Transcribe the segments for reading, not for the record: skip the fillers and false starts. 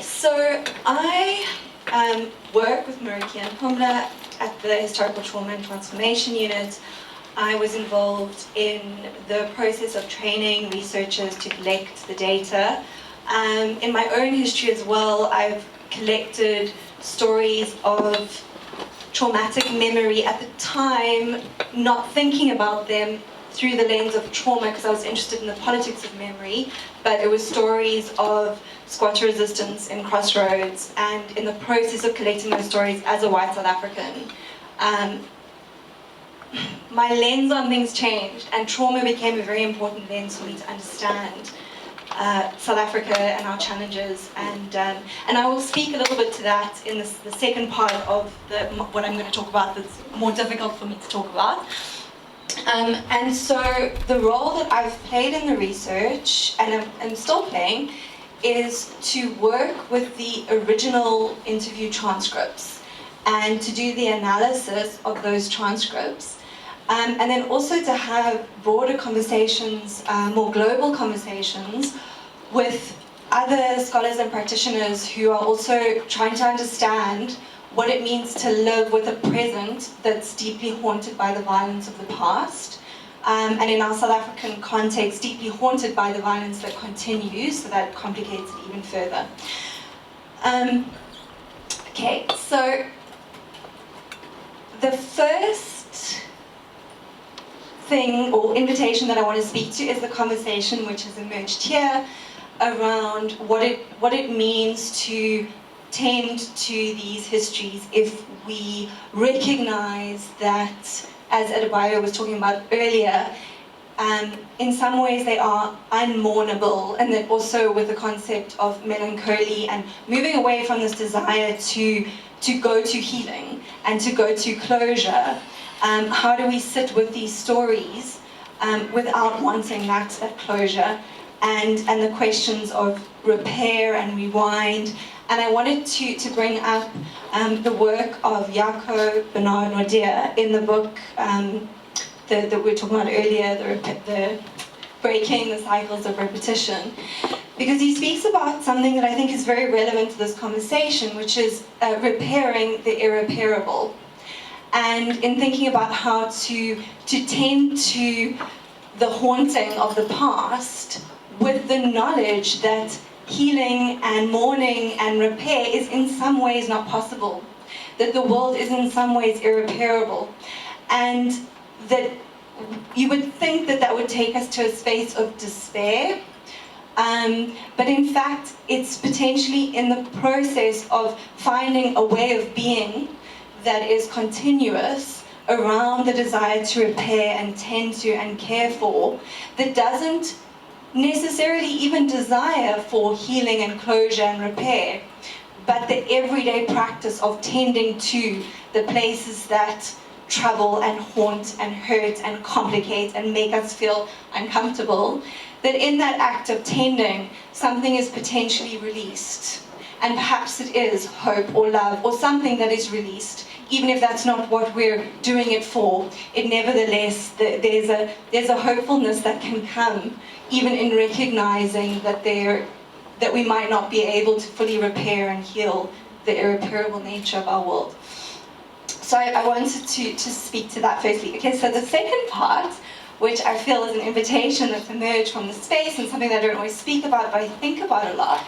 so I work with Marietjie and Pumla at the Historical Trauma and Transformation Unit. I was involved in the process of training researchers to collect the data. In my own history as well, I've collected stories of traumatic memory at the time, not thinking about them through the lens of trauma because I was interested in the politics of memory, but it was stories of squatter resistance in Crossroads, and in the process of collecting those stories as a white South African, my lens on things changed, and trauma became a very important lens for me to understand South Africa and our challenges, and I will speak a little bit to that in the second part of what I'm going to talk about that's more difficult for me to talk about. And so the role that I've played in the research, and I'm still playing, is to work with the original interview transcripts and to do the analysis of those transcripts. And then also to have broader conversations, more global conversations with other scholars and practitioners who are also trying to understand what it means to live with a present that's deeply haunted by the violence of the past. And in our South African context, deeply haunted by the violence that continues, so that complicates it even further. Okay, so the first thing or invitation that I want to speak to is the conversation which has emerged here around what it means to tend to these histories if we recognize that, as Adebayo was talking about earlier, in some ways they are unmournable, and then also with the concept of melancholy and moving away from this desire to go to healing and to go to closure. How do we sit with these stories without wanting that closure, and the questions of repair and rewind. And I wanted to bring up the work of Jaco Bernard-Nordier in the book that we were talking about earlier, the Breaking the Cycles of Repetition, because he speaks about something that I think is very relevant to this conversation, which is repairing the irreparable. And in thinking about how to tend to the haunting of the past with the knowledge that healing and mourning and repair is in some ways not possible, that the world is in some ways irreparable, and that you would think that that would take us to a space of despair, but in fact it's potentially in the process of finding a way of being that is continuous around the desire to repair and tend to and care for, that doesn't necessarily even desire for healing and closure and repair, but the everyday practice of tending to the places that trouble and haunt and hurt and complicate and make us feel uncomfortable, that in that act of tending, something is potentially released. And perhaps it is hope or love or something that is released, even if that's not what we're doing it for. It nevertheless, there's a hopefulness that can come even in recognizing that we might not be able to fully repair and heal the irreparable nature of our world. So I wanted to speak to that firstly. Okay, so the second part, which I feel is an invitation that's emerged from the space and something that I don't always speak about, but I think about a lot,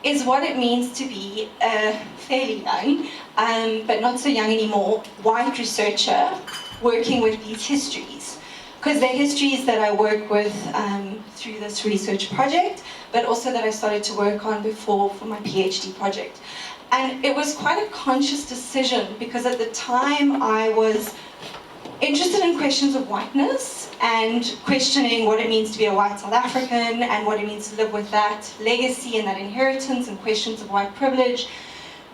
is what it means to be a fairly young, but not so young anymore, white researcher working with these histories. Because they're histories that I work with through this research project, but also that I started to work on before for my PhD project. And it was quite a conscious decision, because at the time I was interested in questions of whiteness and questioning what it means to be a white South African and what it means to live with that legacy and that inheritance and questions of white privilege.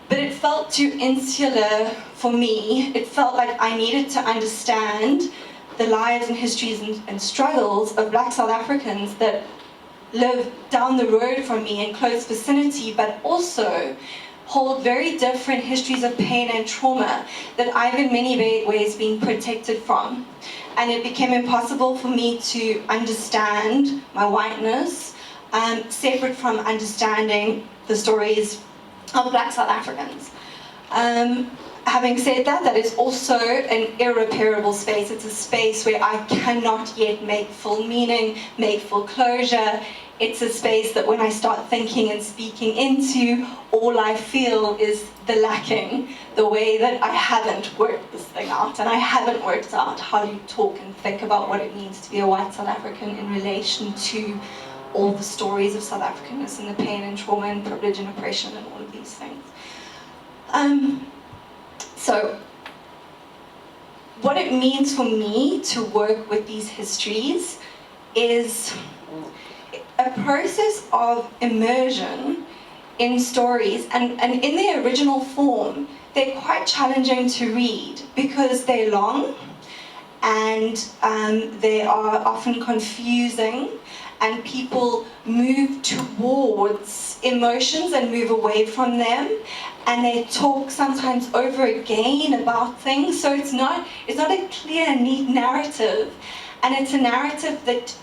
But it felt too insular for me. It felt like I needed to understand the lives and histories and struggles of Black South Africans that live down the road from me in close vicinity, but also hold very different histories of pain and trauma that I've in many ways been protected from. And it became impossible for me to understand my whiteness separate from understanding the stories of Black South Africans. Having said that, that is also an irreparable space. It's a space where I cannot yet make full meaning, make full closure. It's a space that when I start thinking and speaking into, all I feel is the lacking, the way that I haven't worked this thing out, and I haven't worked out how to talk and think about what it means to be a white South African in relation to all the stories of South Africanness and the pain and trauma and privilege and oppression and all of these things. So, what it means for me to work with these histories is a process of immersion in stories, and in their original form, they're quite challenging to read because they're long and they are often confusing, and people move towards emotions and move away from them, and they talk sometimes over again about things. So it's not a clear, neat narrative, and it's a narrative that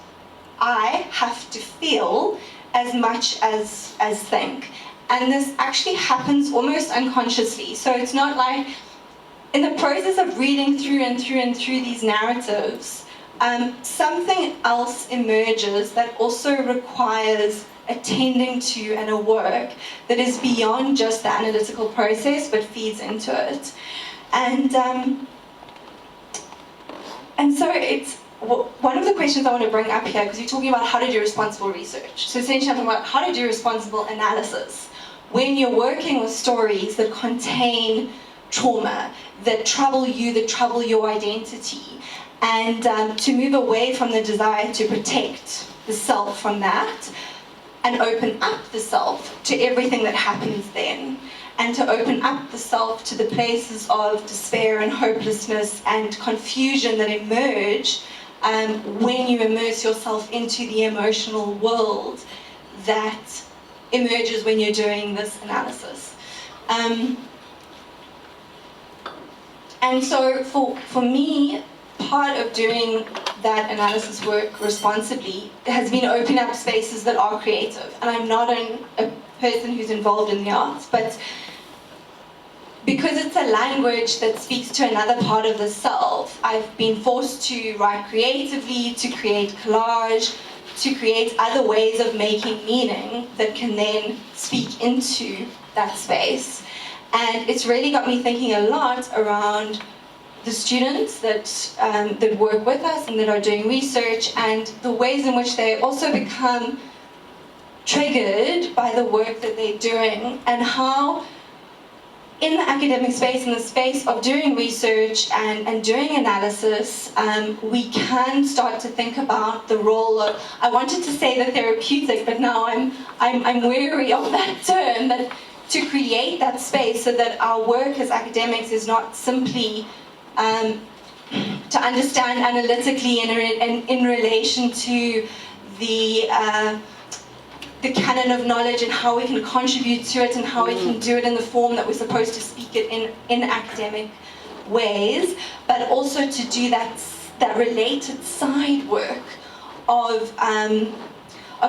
I have to feel as much as think. And this actually happens almost unconsciously. So it's not like, in the process of reading through and through these narratives, something else emerges that also requires attending to and a work that is beyond just the analytical process but feeds into it. And so it's one of the questions I want to bring up here, because you're talking about how to do responsible research. So essentially I'm talking about how to do responsible analysis when you're working with stories that contain trauma, that trouble you, that trouble your identity, and to move away from the desire to protect the self from that, and open up the self to everything that happens then, and to open up the self to the places of despair and hopelessness and confusion that emerge when you immerse yourself into the emotional world that emerges when you're doing this analysis. And so for me, part of doing that analysis work responsibly has been opening up spaces that are creative. And I'm not a person who's involved in the arts, but because it's a language that speaks to another part of the self, I've been forced to write creatively, to create collage, to create other ways of making meaning that can then speak into that space. And it's really got me thinking a lot around the students that work with us and that are doing research, and the ways in which they also become triggered by the work that they're doing, and how in the academic space, in the space of doing research and doing analysis, we can start to think about the role of, I wanted to say the therapeutic, but now I'm wary of that term, that to create that space so that our work as academics is not simply to understand analytically in relation to the canon of knowledge and how we can contribute to it and how we can do it in the form that we're supposed to speak it in academic ways, but also to do that related side work of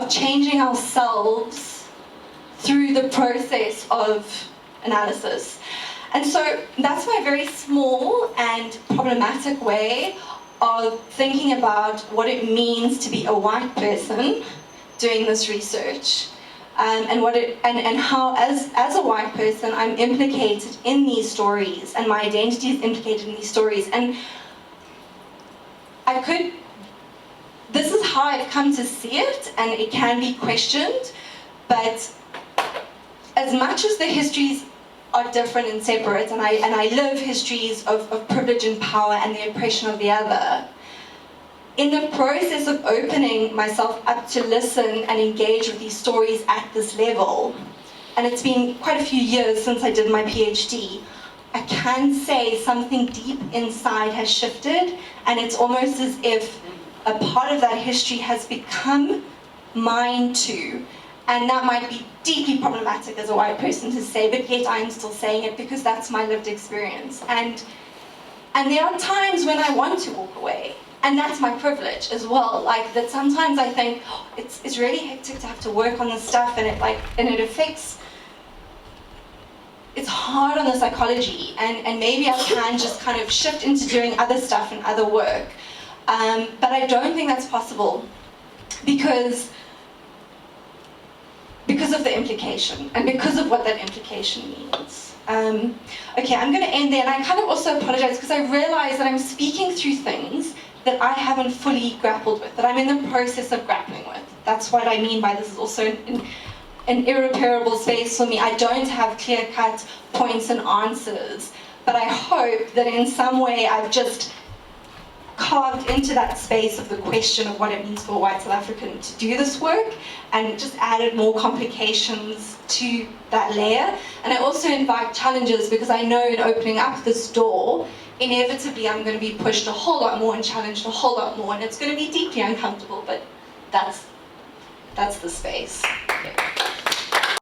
changing ourselves through the process of analysis. And so that's my very small and problematic way of thinking about what it means to be a white person doing this research, and how as a white person I'm implicated in these stories, and my identity is implicated in these stories. And this is how I've come to see it, and it can be questioned, but as much as the histories are different and separate, and I live histories of privilege and power and the oppression of the other, in the process of opening myself up to listen and engage with these stories at this level, and it's been quite a few years since I did my PhD, I can say something deep inside has shifted, and it's almost as if a part of that history has become mine too. And that might be deeply problematic as a white person to say, but yet I'm still saying it because that's my lived experience. And there are times when I want to walk away. And that's my privilege as well. Like that sometimes I think it's really hectic to have to work on this stuff, and it affects. It's hard on the psychology, and maybe I can just kind of shift into doing other stuff and other work. But I don't think that's possible because of the implication and because of what that implication means. Okay, I'm going to end there, and I kind of also apologize because I realize that I'm speaking through things that I haven't fully grappled with, that I'm in the process of grappling with. That's what I mean by this is also an irreparable space for me. I don't have clear-cut points and answers, but I hope that in some way I've just carved into that space of the question of what it means for a white South African to do this work, and just added more complications to that layer. And I also invite challenges, because I know in opening up this door, inevitably I'm going to be pushed a whole lot more and challenged a whole lot more, and it's going to be deeply uncomfortable, but that's the space. Okay.